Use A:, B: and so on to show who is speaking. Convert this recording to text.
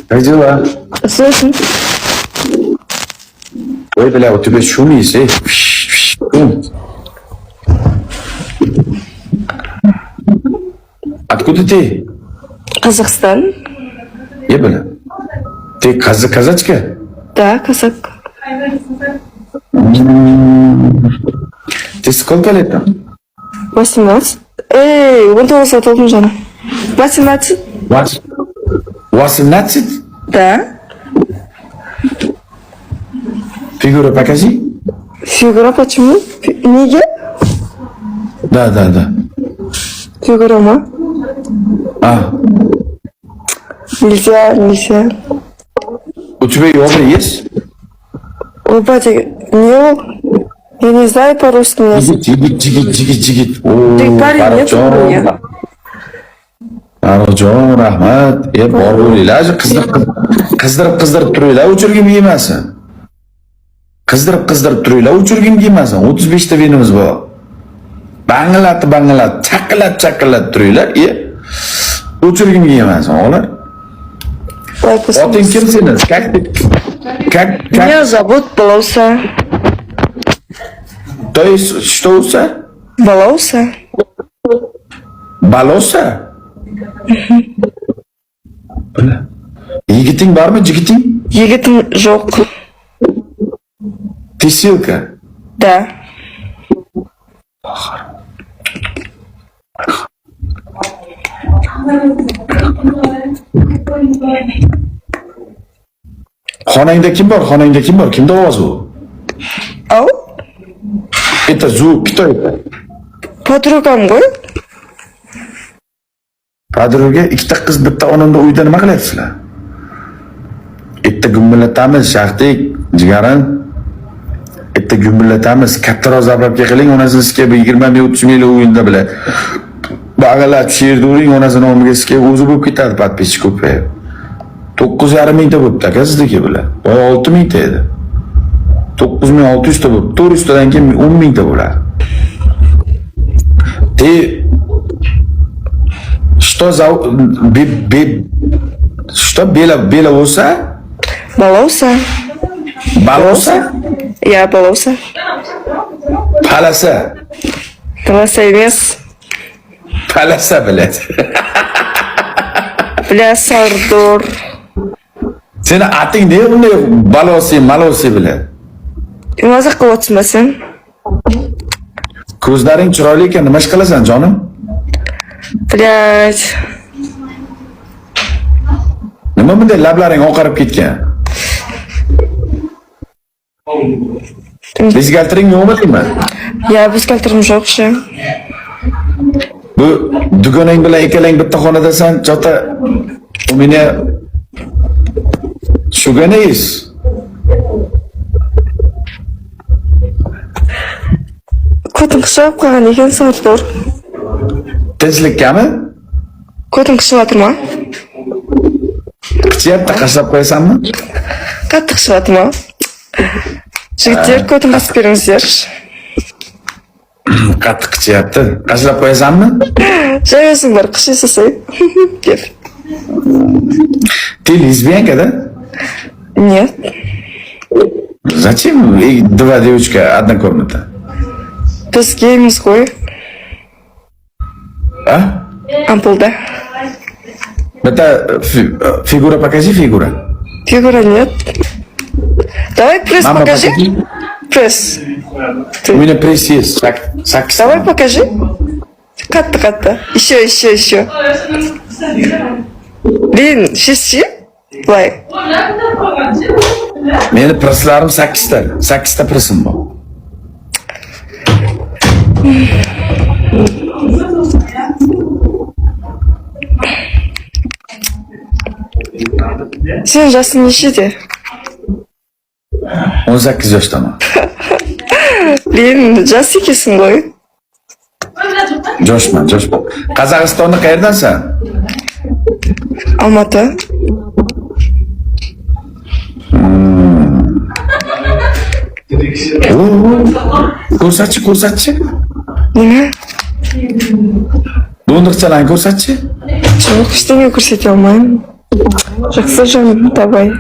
A: Как дела?
B: Слышно?
A: Ой, бля, у тебя шум есть, эй. Откуда ты?
B: Казахстан?
A: Я бля. Ты казачка?
B: Да, казак.
A: Ты сколько лет там?
B: 18. Эй, 19 толдым жана. 18?
A: 18?
B: Да.
A: Фигура покажи.
B: Фигура почему? Неге?
A: Да.
B: Фигура ма?
A: А,
B: Нельзя.
A: у тебя йога есть?
B: Ой, батя, не, я не знаю по-русски.
A: Жигит.
B: Ты парень, нет у меня.
A: Аржон, рахмат. Бor bo'linglar, qizdirib turinglar, o'chirgim kelmasin. Qizdirib turinglar, o'chirgim kelmasin. 35 ta venimiz bor. Bangillat, chaqillat turinglar. O'chirgim kelmasin, o'g'lar. Oting kim sening? Как?
B: Меня зовут Балауса.
A: То есть, что уса?
B: Балауса?
A: Balosa? Yigiting bormi, jigiting?
B: Yigitim жоқ.
A: Ты силка?
B: Да.
A: Xonangda kim bor? Kimda ovoz u?
B: Ау?
A: Это кто это?
B: Подругам ғой?
A: Подруга, ikkita qiz bitta onamda uyda nima qilyapsizlar? Bitta gumbillatamiz, shaxtik, jigarim. Bitta gumbillatamiz, kattaroq zapravka qiling, onasini sizga 20 ming 30 ming o'yinda bilan. Bag'alab sherda uring, onasini nomiga sizga o'zi bo'lib ketadi, podpischik ko'payib. 9,5 mingta bo'libdi aka sizniki bilan. Boya 6 mingta edi. 9600 ta bo'lib, 400 tadan keyin 10 mingta bo'ladi. Что Белоуса?
B: Балауса?
A: Балоса?
B: Я Балауса.
A: Palasa.
B: Балауса емес.
A: Palasa, блядь.
B: Бля, Сардор.
A: Seni ating ne bunday malosi bilan?
B: Mazaq qilyapsizmi sen?
A: Ko'zlaring chiroyli ekan, nima ish qilasan, jonim?
B: Блядь.
A: Nima bunday lablaring oqarib ketgan? Bezgaltiring yo'qmi deyman?
B: Я bezgaltirim yo'q shu.
A: Bu dugonang bilan ikkalang bitta xonadasan, chota. U meni shuganeyiz.
B: Ko'ting qishab qolgan ekan Sardor.
A: Tinchlikkami?
B: Ko'ting qishyaptimi?
A: Qichyapti, qashlab qo'yasanmi?
B: Qattiq qishyaptimi? Jigitlar ko'ting qisib beringizlar.
A: Qattiq qichyapti. Qashlab qo'yasanmi?
B: Joyingizlar qishisiz. Gap.
A: Ты лесбиянка, да?
B: Нет.
A: Зачем два девочка, одна комната?
B: Biz geymiz qo'y.
A: А?
B: Ampulda.
A: Это фигура, покажи фигура.
B: Фигура нет. Давай пресс
A: Мама,
B: покажи. Пресс.
A: У меня пресс есть.
B: Давай покажи. Қатты. Еще. Блин, шеши. Былай.
A: Meni presslarim 8 ta pressim bor.
B: Sen жасың нешеде?
A: 18 yoshdaman.
B: Блин, жас екенсің ғой.
A: Joshman. Qozog'istonni qayerdansan?
B: Алматы.
A: Ko'rsatchi.
B: Nima?
A: Do'ndiqchalarni ko'rsatchi.
B: Yo'q, hech narsa ko'rsata olmayman. Жақсы жаным, давай.